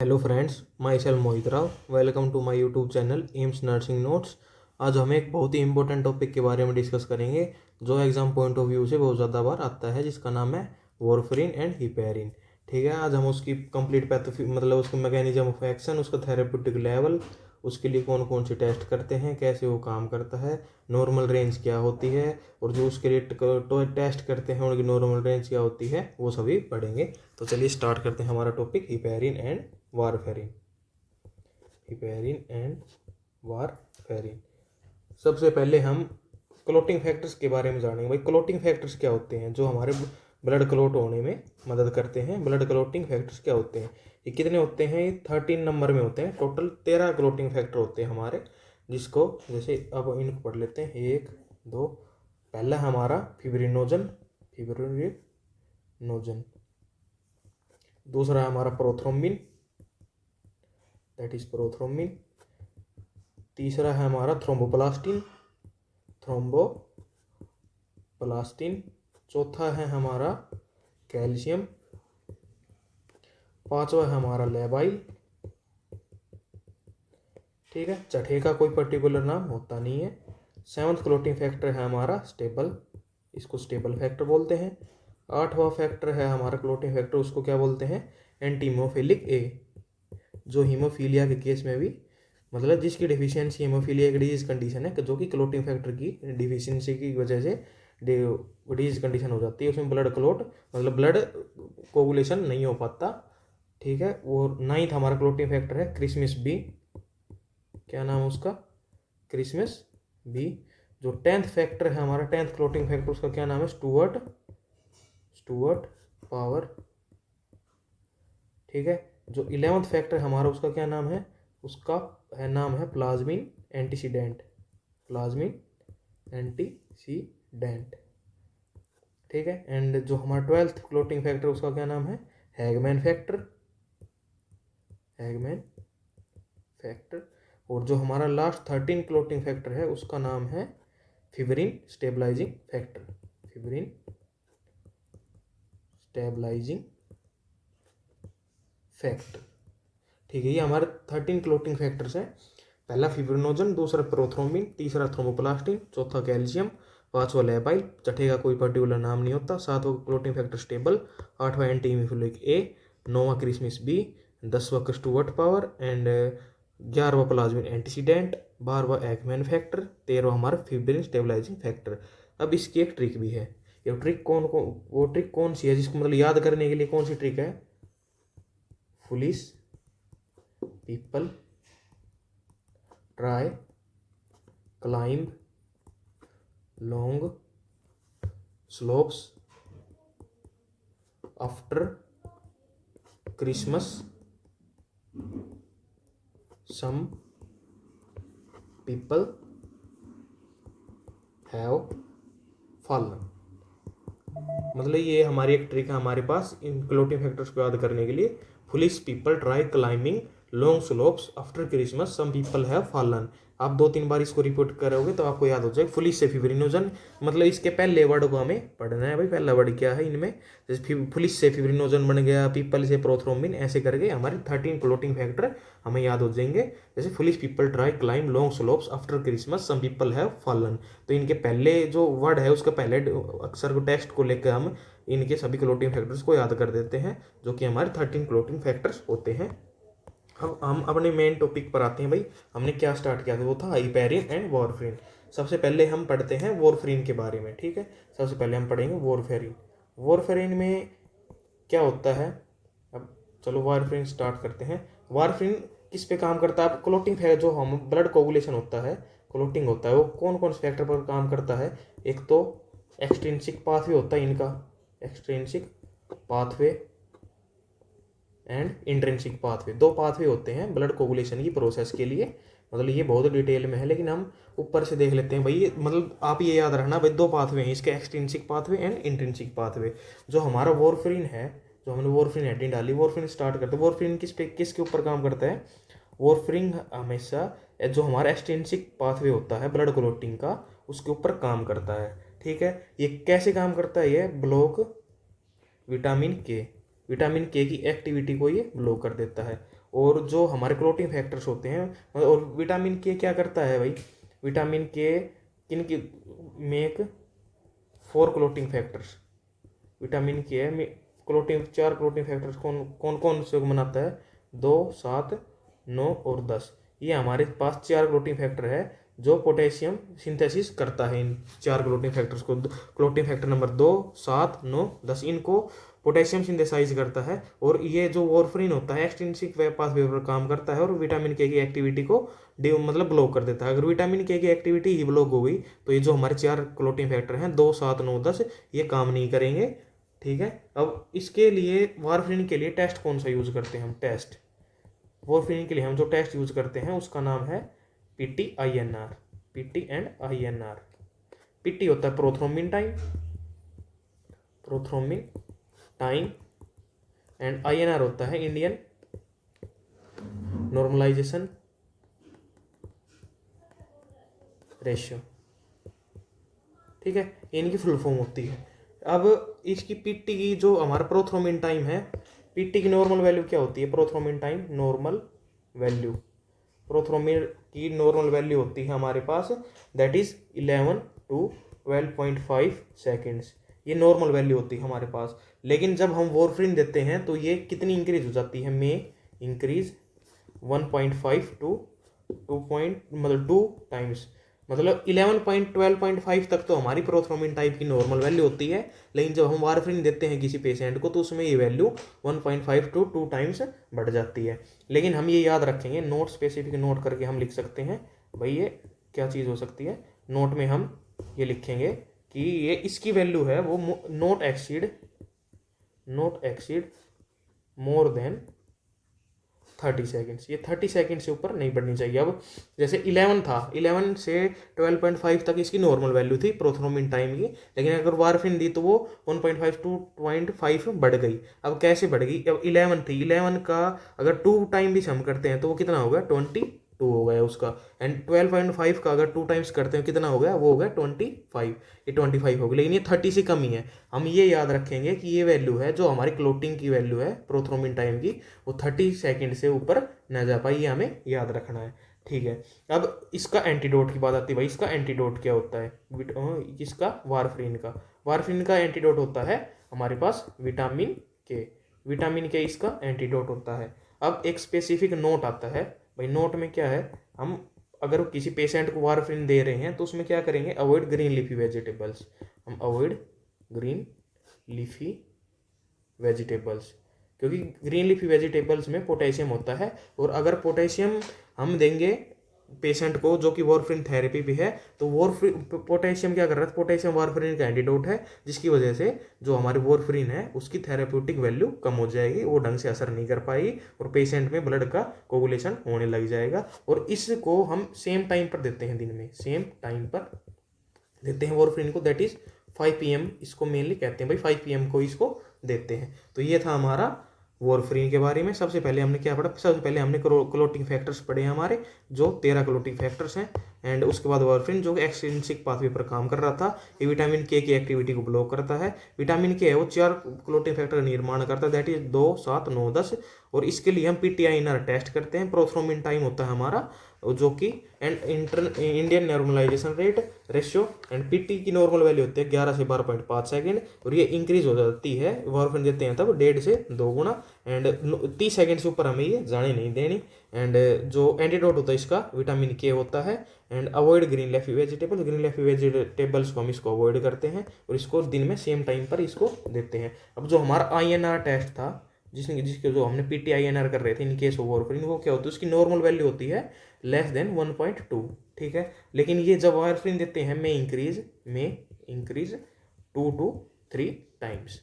Hello friends, myself Mohit Rao. Welcome to my YouTube channel AIIMS nursing notes. आज हम एक बहुत ही इंपॉर्टेंट टॉपिक के बारे में डिस्कस करेंगे जो एग्जाम पॉइंट ऑफ व्यू से बहुत ज़्यादा बार आता है, जिसका नाम है वॉरफेरिन एंड हिपेरिन। ठीक है, आज हम उसकी कंप्लीट पैथोफि मतलब उसका मैकेनिज्म ऑफ एक्शन, उसका थेरेप्यूटिक लेवल, उसके लिए कौन कौन से टेस्ट करते हैं, कैसे वो काम करता है, नॉर्मल रेंज क्या होती है, और जो उसके लिए टेस्ट करते हैं उनकी नॉर्मल रेंज क्या होती है, वो सभी पढ़ेंगे। तो चलिए स्टार्ट करते हैं हमारा topic heparin and warfarin. Heparin and warfarin. सबसे पहले हम क्लोटिंग फैक्टर्स के बारे में जानेंगे। भाई, क्लोटिंग फैक्टर्स क्या होते हैं जो हमारे ब्लड क्लोट होने में मदद करते हैं। ब्लड क्लोटिंग फैक्टर्स क्या होते हैं, ये कितने होते हैं? ये 13 नंबर में होते हैं। टोटल 13 क्लोटिंग फैक्टर होते हैं हमारे, जिसको जैसे अब इनको पढ़ लेते हैं। एक दो, पहला हमारा फिब्रिनोजन, फिब्रिनोजन। दूसरा है हमारा प्रोथ्रोम्बिन, दैट इज प्रोथ्रोम्बिन। तीसरा है हमारा थ्रोम्बोप्लास्टिन, थ्रोम्बोप्लास्टिन। चौथा है हमारा कैल्शियम। पांचवा है हमारा लेबाइल। ठीक है, छठे का कोई पर्टिकुलर नाम होता नहीं है। सेवंथ क्लोटिंग फैक्टर है हमारा स्टेबल, इसको स्टेबल फैक्टर बोलते हैं। आठवां फैक्टर है हमारा क्लोटिंग फैक्टर, उसको क्या बोलते हैं? एंटी हीमोफिलिक ए, जो हीमोफीलिया के केस में भी, मतलब जिसकी डिफिशियंसी हीमोफीलिया एक डिजीज कंडीशन है, जो कि क्लोटिंग फैक्टर की डिफिशियंसी की वजह से डिजीज कंडीशन हो जाती है, उसमें ब्लड क्लोट मतलब ब्लड कोगुलेशन नहीं हो पाता। ठीक है, और नाइन्थ हमारा क्लोटिंग फैक्टर है क्रिसमस बी। क्या नाम है उसका? Christmas B. जो 10th फैक्टर है हमारा, 10th क्लोटिंग फैक्टर, उसका क्या नाम है? Stuart, Stuart power. ठीक है, जो 11th फैक्टर हमारा, उसका क्या नाम है? उसका नाम है प्लाज्मिन एंटीसीडेंट, प्लाज्मिन एंटीसीडेंट। ठीक है, एंड जो हमारा 12th क्लोटिंग फैक्टर, उसका क्या नाम है? Hageman factor, Hageman factor. और जो हमारा लास्ट 13 क्लोटिंग फैक्टर है, उसका नाम है fibrin stabilising factor, fibrin stabilising factor. ठीक है, ये हमारे 13 क्लोटिंग फैक्टर्स हैं। पहला फिब्रिनोजन, दूसरा प्रोथ्रोम्बिन, तीसरा थ्रोम्बोप्लास्टिन, चौथा कैल्शियम, पांचवा लेबाइल, छठे का कोई पर्टिकुलर नाम नहीं होता, सातवां क्लोटिंग फैक्टर स्टेबल, आठवां एंटी हीमोफिलिक ए, नौवां क्रिसमस बी, 10वां स्टुअर्ट पावर, एंड 11वां प्लाज्मिन एंटीसीडेंट, 12वां एकमैन फैक्टर, 13वां हमारा फिब्रिन स्टेबलाइजिंग फैक्टर। अब इसकी एक ट्रिक भी है। ये ट्रिक वो ट्रिक कौन सी है जिसको मतलब याद करने के लिए कौन सी ट्रिक है? Foolish people try climb long slopes after Christmas, some people have fallen. मतलब ये हमारी एक ट्रिक है हमारे पास इन क्लोटिंग फैक्टर्स को याद करने के लिए। Foolish people try climbing long slopes after Christmas, some people have fallen. आप 2-3 बार इसको रिपीट करोगे तो आपको याद हो जाएगा। फुलिश से फिब्रिनोजन, मतलब इसके पहले वर्ड को हमें पढ़ना है। भाई, पहला वर्ड क्या है इनमें? जैसे फुलिश से फिब्रिनोजन बन गया, पीपल से प्रोथ्रोम्बिन, ऐसे करके हमारे 13 क्लोटिंग फैक्टर हमें याद हो जाएंगे। जैसे foolish people try climb long slopes after Christmas, some people have fallen. तो इनके पहले जो वर्ड है उसका पहले अक्षर को, टेक्स्ट को लेकर हम इनके सभी क्लोटिंग फैक्टर्स को याद कर देते हैं, जो कि हमारे 13 क्लोटिंग फैक्टर्स होते हैं। अब हम अपने मेन टॉपिक पर आते हैं। भाई, हमने क्या स्टार्ट किया था, वो था हिपेरिन एंड वॉरफेरिन। सबसे पहले हम पढ़ते हैं वॉरफेरिन के बारे में। ठीक है, सबसे पहले हम पढ़ेंगे वॉरफेरिन। वॉरफेरिन में क्या होता है? अब चलो वारफेरिन स्टार्ट करते हैं। वारफेरिन किस पे काम करता है? क्लोटिंग फैक्टर, जो हम ब्लड कोगुलेशन होता है, क्लोटिंग होता है, वो कौन कौन से फैक्टर पर काम करता है? एक तो एक्सट्रिंसिक पाथवे होता है इनका, extrinsic pathway and intrinsic pathway. दो पाथवे होते हैं ब्लड कोगुलेशन की प्रोसेस के लिए। मतलब ये बहुत डिटेल में है, लेकिन हम ऊपर से देख लेते हैं। भाई, ये मतलब आप ये याद रखना, भाई दो पाथवे हैं इसके, extrinsic pathway and intrinsic pathway. जो हमारा वॉरफेरिन है, जो हमने वॉरफेरिन हेडिंग डाली, वॉरफेरिन स्टार्ट करते हैं। वॉरफेरिन किसके ऊपर काम करता है? वॉरफेरिन हमेशा जो हमारा एक्सट्रिंसिक पाथवे होता है ब्लड क्लोटिंग का, उसके ऊपर काम करता है। ठीक है, ये कैसे काम करता है? ये ब्लॉक विटामिन के, विटामिन के की एक्टिविटी को ये ब्लॉक कर देता है। और जो हमारे क्लोटिंग फैक्टर्स होते हैं, और विटामिन के क्या करता है भाई, विटामिन के किन की मेक 4 क्लोटिंग फैक्टर्स, विटामिन के में क्लोटिंग 4 क्लोटिंग फैक्टर्स कौन कौन कौन से बनाता है, 2, 7, 9 और 10। ये हमारे पास 4 क्लोटिंग फैक्टर है जो पोटेशियम सिंथेसिस करता है। इन 4 क्लोटिंग फैक्टर्स को, क्लोटिंग फैक्टर नंबर 2, 7, 9, 10, इनको पोटेशियम सिंथेसाइज करता है। और ये जो वॉरफरिन होता है एक्सट्रिंसिक पाथवे पर काम करता है और विटामिन के की एक्टिविटी को मतलब ब्लॉक कर देता है। अगर विटामिन के की एक्टिविटी ही ब्लॉक हो गई तो ये जो हमारे 4 क्लोटिंग फैक्टर हैं 2, 7, 9, 10 ये काम नहीं करेंगे। ठीक है, अब इसके लिए वारफरिन के लिए टेस्ट कौन सा यूज करते हैं हम, टेस्ट वारफरिन के लिए हम जो टेस्ट यूज करते हैं उसका नाम है PTINR, PT and INR। PT होता है prothrombin time, prothrombin time, and INR होता है इंडियन नॉर्मलाइजेशन रेशियो। ठीक है, इनकी फुल फॉर्म होती है। अब इसकी पीटी की जो हमारा प्रोथ्रोम्बिन टाइम है, पीटी की नॉर्मल वैल्यू क्या होती है, prothrombin time normal value, prothrombin की नॉर्मल वैल्यू होती है हमारे पास दैट इज 11 to 12.5 सेकेंड्स। ये नॉर्मल वैल्यू होती है हमारे पास। लेकिन जब हम वॉरफरिन देते हैं तो ये कितनी इंक्रीज हो जाती है, में इंक्रीज 1.5 to 2 टाइम्स, मतलब 11.12.5 तक तो हमारी प्रोथ्रोम्बिन टाइप की नॉर्मल वैल्यू होती है। लेकिन जब हम वारफरिन देते हैं किसी पेशेंट को तो उसमें ये वैल्यू 1.5 to 2 टाइम्स बढ़ जाती है। लेकिन हम ये याद रखेंगे, नोट स्पेसिफिक नोट करके हम लिख सकते हैं भाई ये क्या चीज़ हो सकती है। नोट में हम ये लिखेंगे कि ये इसकी वैल्यू है वो note exceed more than 30 seconds. ये 30 सेकेंड से ऊपर नहीं बढ़नी चाहिए। अब जैसे 11 था, 11 से 12.5 तक इसकी नॉर्मल वैल्यू थी प्रोथ्रोम्बिन टाइम की, लेकिन अगर वारफिन दी तो वो 1.5 to 2.5 बढ़ गई। अब कैसे बढ़ गई, अब 11 थी, 11 का अगर 2 टाइम भी हम करते हैं तो वो कितना होगा, 22 हो गया उसका। एंड 12.5 का अगर 2 टाइम्स करते हैं कितना हो गया, वो हो गया 25। ये 25 हो गया, लेकिन ये 30 से कम ही है। हम ये याद रखेंगे कि ये वैल्यू है जो हमारी क्लोटिंग की वैल्यू है प्रोथ्रोम्बिन टाइम की, वो 30 सेकेंड से ऊपर न जा पाई, ये हमें याद रखना है। ठीक है, अब इसका एंटीडोट की बात आती है भाई, इसका एंटीडोट क्या होता है, इसका वारफरिन का, वारफरिन का एंटीडोट होता है हमारे पास विटामिन के, विटामिन के इसका एंटीडोट होता है। अब एक स्पेसिफिक नोट आता है भाई, नोट में क्या है, हम अगर किसी पेशेंट को वारफरिन दे रहे हैं तो उसमें क्या करेंगे, अवॉइड ग्रीन लीफी वेजिटेबल्स, हम अवॉइड ग्रीन लीफी वेजिटेबल्स, क्योंकि ग्रीन लीफी वेजिटेबल्स में पोटेशियम होता है। और अगर पोटेशियम हम देंगे पेशेंट को जो कि वारफरिन थेरेपी भी है, तो वारफरिन पोटेशियम क्या कर रहा है, पोटेशियम वारफरिन का एंटीडोट है, जिसकी वजह से जो हमारी वारफरिन है उसकी थेरेप्यूटिक वैल्यू कम हो जाएगी, वो ढंग से असर नहीं कर पाएगी और पेशेंट में ब्लड का कोगुलेशन होने लग जाएगा। और इसको हम सेम टाइम पर देते हैं, दिन में सेम टाइम पर देते हैं वारफरिन को, दैट इज 5 PM इसको मेनली कहते हैं भाई, 5 PM को इसको देते हैं। तो ये था हमारा वारफरिन के बारे में। सबसे पहले हमने क्या पढ़ा, सबसे पहले हमने क्लोटिंग फैक्टर्स पढ़े हैं हमारे, जो 13 क्लोटिंग फैक्टर्स हैं। एंड उसके बाद वारफरिन जो एक्सट्रिंसिक पाथवे पर काम कर रहा था, ये विटामिन के की एक्टिविटी को ब्लॉक करता है। विटामिन के है वो 4 क्लोटिंग फैक्टर का निर्माण करता है, दैट इज 2, 7, 9, 10। और इसके लिए हम PTINR टेस्ट करते हैं। प्रोथ्रोम्बिन टाइम होता है हमारा जो कि Indian normalisation rate ratio, and PT की नॉर्मल वैल्यू होती है 11 से 12.5 सेकेंड, और ये इंक्रीज हो जाती है वारफरिन देते हैं तब 1.5 से 2 गुना। एंड 30 सेकेंड से ऊपर हमें ये जाने नहीं देनी। एंड जो एंटीडोट होता है इसका विटामिन के होता है। And avoid green leafy vegetables, green leafy vegetables को हम इसको अवॉइड करते हैं और इसको दिन में सेम टाइम पर इसको देते हैं। अब जो हमारा INR टेस्ट था, जिसके जो हमने PTINR कर रहे थे इन केस ऑफ वारफरिन, वो क्या होता है, उसकी नॉर्मल वैल्यू होती है लेस देन 1.2। ठीक है, लेकिन ये जब वारफरिन देते हैं में इंक्रीज 2 to 3 टाइम्स,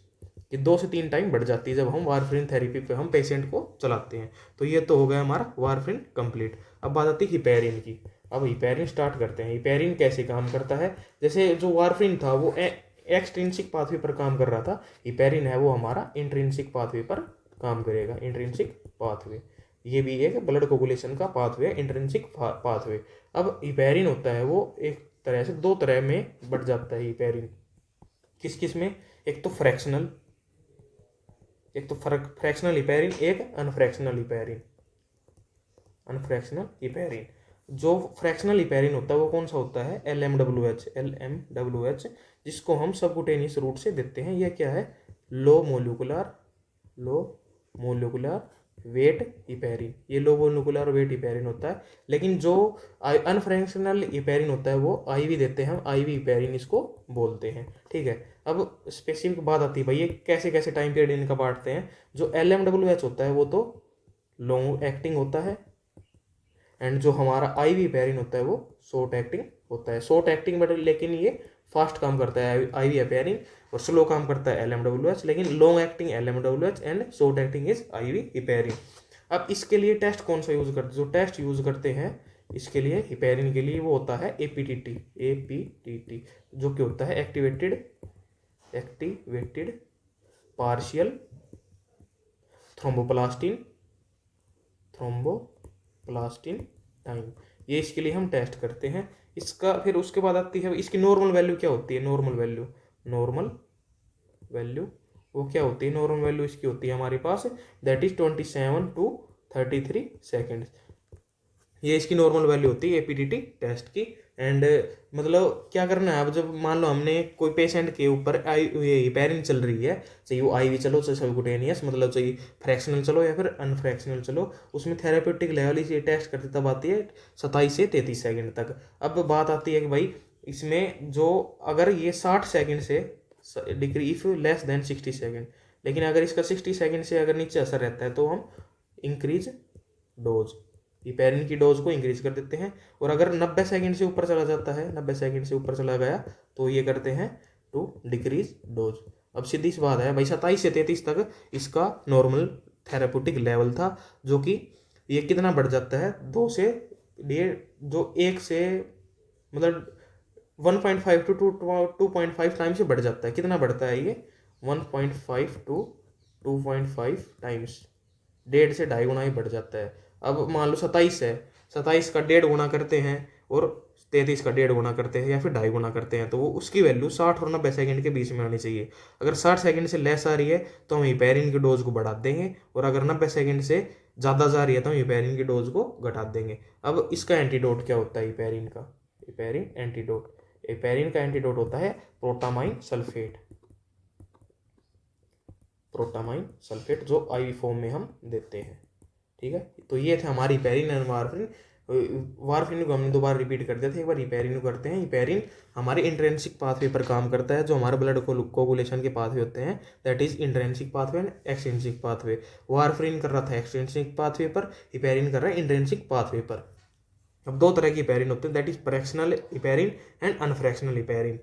ये 2 से 3 टाइम बढ़ जाती है जब हम वारफरिन थेरेपी पे हम पेशेंट को चलाते हैं। तो ये तो हो गया हमारा वारफरिन कंप्लीट। अब बात आती है हिपैरिन की। अब हिपैरिन स्टार्ट करते हैं। हिपैरिन कैसे काम करता है, जैसे जो वारफरिन था वो एक्सट्रिंसिक पाथवे पर काम कर रहा था, हिपैरिन है वो हमारा इंट्रिंसिक पाथवे पर काम करेगा, इंट्रिंसिक पाथवे। ये भी एक ब्लड कोगुलेशन का पाथवे है, इंट्रिंसिक पाथवे। अब हिपैरिन होता है वो एक तरह से 2 तरह में बढ़ जाता है हिपैरिन, किस किस में, एक तो फ्रैक्शनल एक तो फ्रैक्शनल हिपैरिन, एक अनफ्रैक्शनल हिपैरिन। अनफ्रैक्शनल हिपैरिन, जो फ्रैक्शनल हिपैरिन होता है वो कौन सा होता है, LMWH। LMWH जिसको हम सबकुटेनियस रूट से देते हैं। यह क्या है, लो मोलिकुलर वेट हिपैरिन। ये लो मोलिकुलर वेट हिपैरिन होता है। लेकिन जो अनफ्रैक्शनल हिपैरिन होता है वो IV देते हैं, हम IV हिपैरिन इसको बोलते हैं। ठीक है, अब स्पेसिफिक बात आती है भाई ये कैसे कैसे टाइम पीरियड इनका बांटते हैं। जो LMWH होता है वो तो लॉन्ग एक्टिंग होता है, एंड जो हमारा IV हिपैरिन होता है वो शॉर्ट एक्टिंग होता है। शॉर्ट एक्टिंग बट लेकिन ये फास्ट काम करता है IV हिपैरिन, और स्लो काम करता है LMWH। लेकिन long acting LMWH and short acting is IV heparin. अब इसके लिए टेस्ट कौन सा यूज करते, जो टेस्ट यूज करते हैं इसके लिए हिपैरिन के लिए वो होता है APTT, जो कि होता है एक्टिवेटेड पार्शियल थ्रोम्बोप्लास्टिन टाइम। ये इसके लिए हम टेस्ट करते हैं। इसका फिर उसके बाद आती है इसकी नॉर्मल वैल्यू क्या होती है। नॉर्मल वैल्यू वो क्या होती है, नॉर्मल वैल्यू इसकी होती है हमारे पास दैट इज 27 to 33 सेकेंड। ये इसकी नॉर्मल वैल्यू होती है APTT टेस्ट की। एंड मतलब क्या करना है, अब जब मान लो हमने कोई पेशेंट के ऊपर हिपैरिन चल रही है, चाहे वो IV चलो चाहे सबकुटेनियस, मतलब चाहे फ्रैक्शनल चलो या फिर अनफ्रैक्शनल चलो, उसमें थेरापेटिक लेवल इसे टेस्ट करते तब आती है 27 से 33 सेकेंड तक। अब बात आती है कि भाई इसमें जो अगर ये 60 सेकेंड से degree if less than 60 second, लेकिन अगर इसका 60 सेकेंड से अगर नीचे असर रहता है तो हम इंक्रीज डोज, हिपैरिन की डोज को इंक्रीज कर देते हैं। और अगर 90 सेकंड से ऊपर चला जाता है, 90 सेकंड से ऊपर चला गया तो ये करते हैं टू डिक्रीज डोज। अब सीधी सी बात है भाई 27 से 33 तक इसका नॉर्मल थेराप्यूटिक लेवल था, जो कि ये कितना बढ़ जाता है 2 से 1.5 जो 1 से मतलब 1.5 to 2.5 टाइम से बढ़ जाता है। कितना बढ़ता है ये 1.5 to 2.5 टाइम्स, 1.5 से 2.5 गुना ही बढ़ जाता है। अब मान लो 27 है, 27 का 1.5 गुना करते हैं और 33 का 1.5 गुना करते हैं या फिर 2.5 गुना करते हैं, तो वो उसकी वैल्यू 60 और 90 सेकंड के बीच में आनी चाहिए। अगर 60 सेकंड से लेस आ रही है तो हम हिपैरिन की डोज को बढ़ा देंगे, और अगर 90 सेकंड से ज़्यादा जा रही है तो हम हिपैरिन की डोज को घटा देंगे। अब इसका एंटीडोट क्या होता है हिपैरिन का, हिपैरिन का एंटीडोट होता है प्रोटामाइन सल्फेट, जो IV फॉर्म में हम देते हैं। ठीक है, तो ये थे हमारी हिपैरिन एंड वारफिन। वारफिन को हमने दोबारा रिपीट कर दिया था, एक बार हिपैरिन को करते हैं। हिपैरिन हमारे इंट्रेंसिक पाथवे पर काम करता है, जो हमारे ब्लड कोगुलेशन के पाथवे होते हैं, that is intrinsic pathway and extrinsic pathway. Warfarin कर रहा था एक्सट्रिंसिक पाथवे पर, हिपैरिन कर रहा है इंट्रेंसिक पाथवे पर। अब 2 तरह की हिपैरिन होते हैं, that is fractional heparin and unfractional heparin.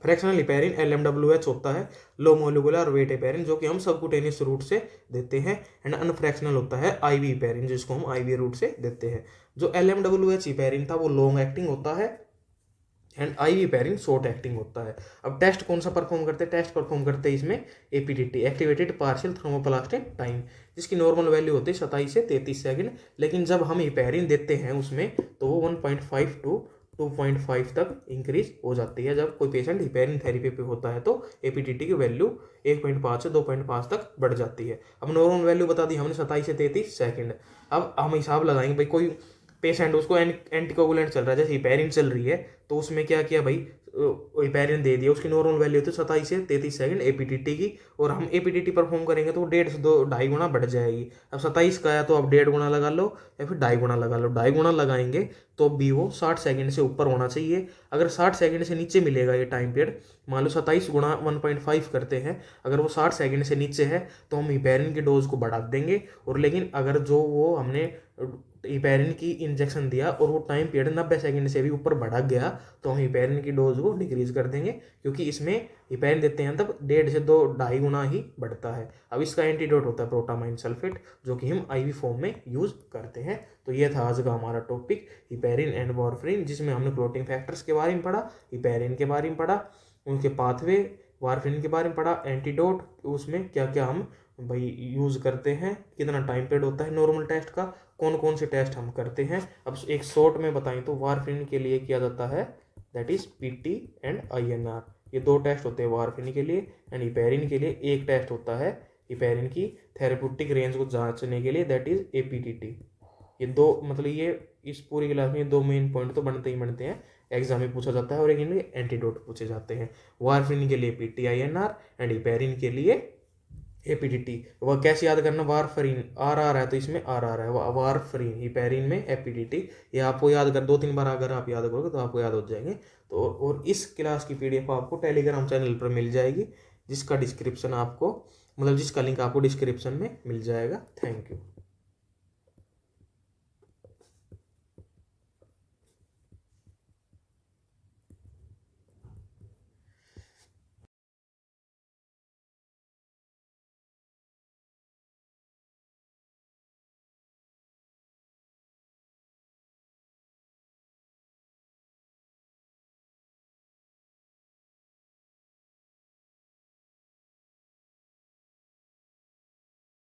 Fractional heparin LMWH होता है, लो मोलिकुलर वेट हिपैरिन, जो कि हम सबकुटेनियस रूट से देते हैं। एंड अनफ्रैक्शनल होता है IV हिपैरिन, जिसको हम IV रूट से देते हैं। जो LMWH हिपैरिन था वो लॉन्ग एक्टिंग होता है, and IV heparin short acting होता है। अब टेस्ट कौन सा परफॉर्म करते हैं, टेस्ट परफॉर्म करते हैं इसमें APTT, activated partial thermoplastic time, जिसकी नॉर्मल वैल्यू होती है 27 से 33 सेकंड। लेकिन जब हम हिपैरिन देते हैं उसमें तो वो 1.5 to 2.5 तक इंक्रीज हो जाती है। जब कोई पेशेंट हिपैरिन थेरेपी पे होता है तो APTT की वैल्यू 1.5 से 2.5 तक बढ़ जाती है। अब नॉर्मल वैल्यू बता दी हमने 27 से 33 सेकंड। अब हम हिसाब लगाएंगे भाई कोई पेशेंट उसको एंटीकोगुलेंट चल रहा है, जैसे हिपैरिन चल रही है, तो उसमें क्या किया भाई हिपैरिन दे दिया, उसकी नॉर्मल वैल्यू होती है 27 से 33 सेकंड APTT की, और हम APTT परफॉर्म करेंगे तो 1.5 से 2.5 गुना बढ़ जाएगी। अब 27 का है तो अब 1.5 गुना लगा लो या फिर 2.5 गुना लगा लो। 2.5 गुना लगाएंगे तो भी वो 60 सेकंड से ऊपर होना चाहिए। अगर 60 सेकंड से नीचे मिलेगा ये टाइम पीरियड, मान लो 27 गुना 1.5 करते हैं, अगर वो 60 सेकंड से नीचे है तो हम हिपैरिन की डोज को बढ़ा देंगे। और लेकिन अगर जो वो हमने हिपैरिन की इंजेक्शन दिया और वो टाइम पीरियड 90 सेकंड से भी ऊपर बढ़ा गया तो हम हिपैरिन की डोज को डिक्रीज कर देंगे, क्योंकि इसमें हिपैरिन देते हैं तब 1.5 से 2.5 गुना ही बढ़ता है। अब इसका एंटीडोट होता है प्रोटामाइन सल्फेट, जो कि हम IV फॉर्म में यूज करते हैं। तो ये था आज का हमारा टॉपिक हिपैरिन एंड वारफिन, जिसमें हमने क्लोटिंग फैक्टर्स के बारे में पढ़ा, हिपैरिन के बारे में पढ़ा, उनके पाथवे, वारफिन के बारे में पढ़ा, एंटीडोट उसमें क्या क्या हम भाई यूज़ करते हैं, कितना टाइम पीरियड होता है नॉर्मल टेस्ट का, कौन कौन से टेस्ट हम करते हैं। अब एक शॉर्ट में बताएं तो वारफिन के लिए किया जाता है that is PT and INR, ये 2 टेस्ट होते हैं वारफिन के लिए। एंड हिपैरिन के लिए एक टेस्ट होता है हिपेरिन की थेरेप्यूटिक रेंज को जांचने के लिए, दैट इज एपीटीटी। ये दो मतलब ये इस पूरी क्लास में दो मेन पॉइंट तो बनते ही बनते हैं, एग्जाम में पूछा जाता है, और एक इनके एंटीडोट पूछे जाते हैं। वारफिन के लिए पीटीआईएनआर एंड हिपेरिन के लिए एपीडीटी। वह कैसे याद करना, वारफरीन आर आर है तो इसमें आर आर है, वारफरीन हिपेरिन में एपीडीटी। ये आपको याद कर 2-3 बार अगर आप याद करोगे तो आपको याद हो जाएंगे। तो और इस क्लास की पीडीएफ आपको टेलीग्राम चैनल पर मिल जाएगी, जिसका डिस्क्रिप्शन आपको मतलब जिसका लिंक आपको डिस्क्रिप्शन में मिल जाएगा। Thank you.